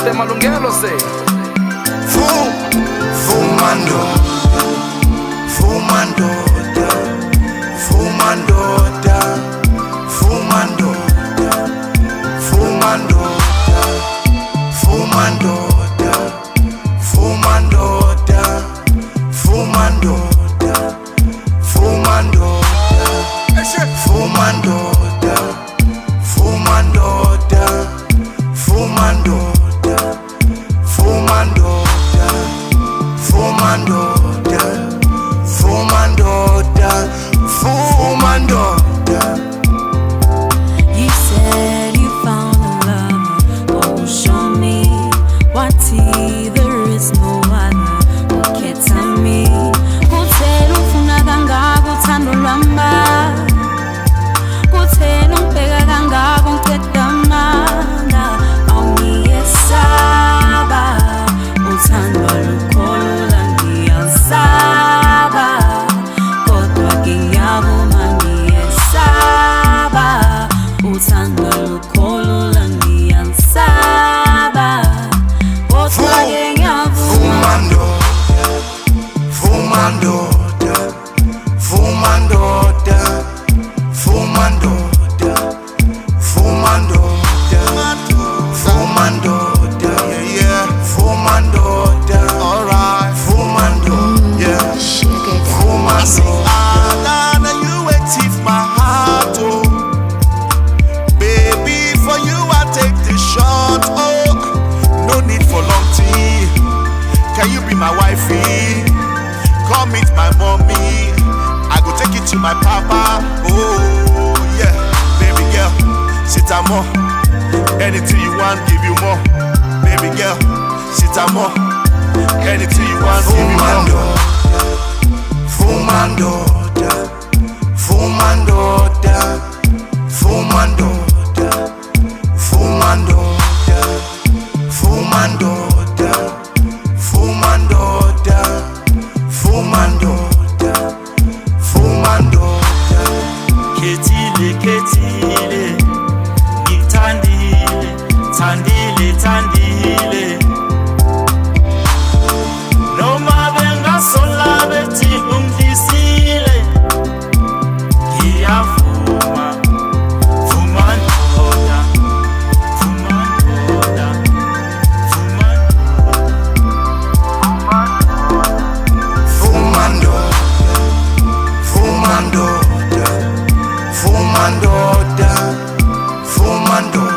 de malungelo se Vuma Ndoda, Vuma Ndoda, Vuma Ndoda, Vuma Ndoda, Vuma Ndoda, Vuma Ndoda, Vuma Ndoda, Vuma Ndoda, Vuma Ndoda, Vuma Ndoda, Vuma Ndoda, Vuma Ndoda, Vuma Ndoda, Vuma Ndoda, Vuma Ndoda, Vuma Ndoda. You said you found a lover, oh show me what there is no other. Okay, tell me, kuthe ufuna kangaka uthando lwami, kuthe ungibheka kangaka ungiqeda amanga, awungiyesaba uthando lukhulu ngiyasaba, kodwa ngiyavuma ngiyesaba uthando lukhulu ngiyasaba, kodwa ngiyavuma. Vuma Ndoda, Vuma Ndoda, Vuma Ndoda, Vuma Ndoda, Vuma Ndoda, Vuma Ndoda, alright, Vuma Ndoda, Vuma Ndoda. You a thief, my heart, oh. Baby, for you I take the shot, oh. No need for long tea. Can you be my wifey? Come meet my mommy. I go take you to my papa. Oh yeah, baby girl, sit down more. Anything you want, give you more. Baby girl, sit down more. Anything you want, give you more. Vuma Ndoda, Vuma Ndoda, Vuma Ndoda, Vuma Ndoda, Vuma Ndoda, Vuma Ndoda, Vuma Ndoda, Vuma Ndoda. Khethile khethile ngikuthandile thandile thandile noma bengasola bethi ungidlisile ngiyavuma Vuma Ndoda Vuma Ndoda Vuma Vuma Ndoda, Vuma Ndoda, Vuma Ndoda, Vuma Ndoda.